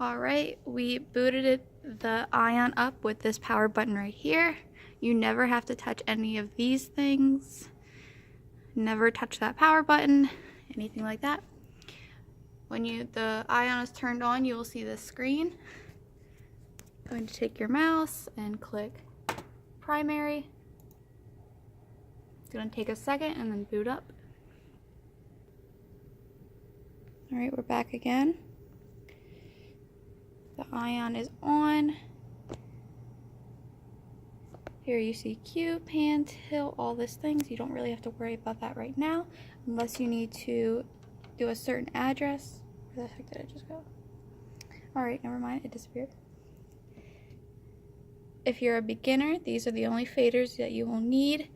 Alright, we booted the Ion up with this power button right here. You never have to touch any of these things. Never touch that power button, anything like that. When the Ion is turned on, you will see this screen. Going to take your mouse and click primary. It's going to take a second and then boot up. Alright, we're back again. The Ion is on. Here you see Q, pan, tilt, all these things. You don't really have to worry about that right now unless you need to do a certain address. Where the heck did it just go? Alright, never mind, it disappeared. If you're a beginner, these are the only faders that you will need.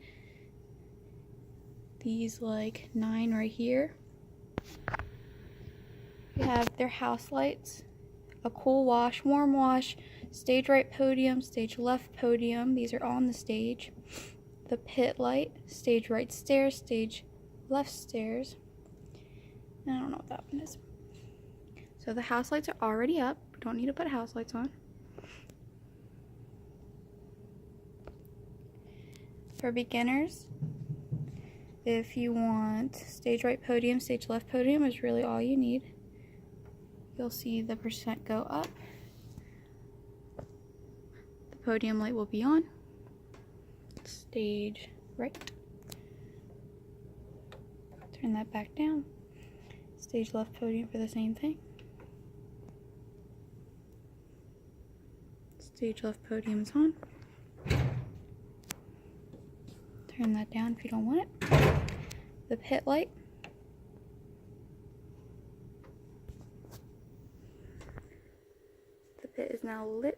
These like 9 right here. You have their house lights, a cool wash, warm wash, stage right podium, stage left podium. These are on the stage. The pit light, stage right stairs, stage left stairs. I don't know what that one is. So the house lights are already up. We don't need to put house lights on. For beginners, if you want stage right podium, stage left podium is really all you need. You'll see the percent go up. The podium light will be on. Stage right. Turn that back down. Stage left podium for the same thing. Stage left podium is on. Turn that down if you don't want it. The pit light. The pit is now lit.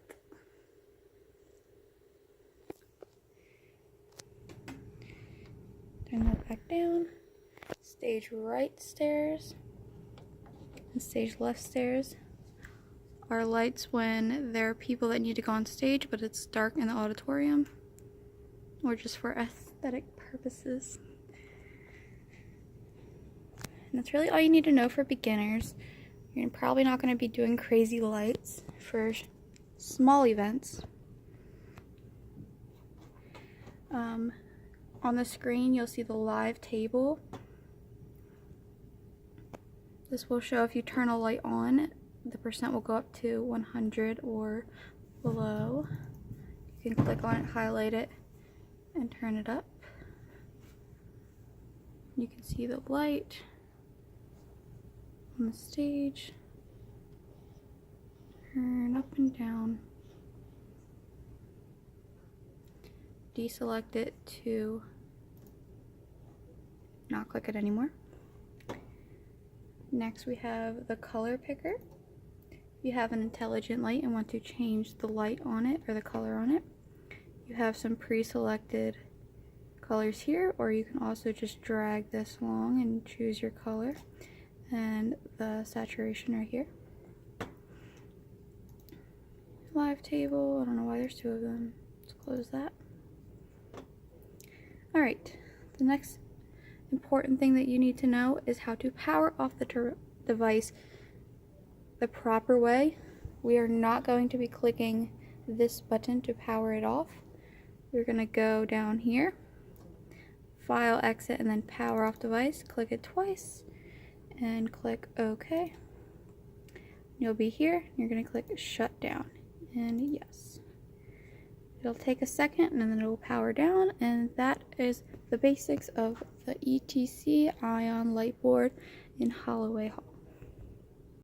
Turn that back down. Stage right stairs and stage left stairs are lights when there are people that need to go on stage but it's dark in the auditorium or just for aesthetic purposes. And that's really all you need to know for beginners. You're probably not going to be doing crazy lights for small events. On the screen you'll see the live table. This will show if you turn a light on, the percent will go up to 100 or below. You can click on it, highlight it, and turn it up. You can see the light on the stage. Turn up and down. Deselect it to not click it anymore. Next we have the color picker. If you have an intelligent light and want to change the light on it or the color on it, you have some pre-selected colors here, or you can also just drag this along and choose your color and the saturation right here. Live table, I don't know why there's 2 of them. Let's close that. Alright, the next important thing that you need to know is how to power off the device the proper way. We are not going to be clicking this button to power it off. We're going to go down here, file, exit, and then power off device. Click it twice and click OK. You'll be here. You're going to click shut down and yes. It'll take a second and then it will power down, and that is the basics of the ETC Ion light board in Holloway Hall.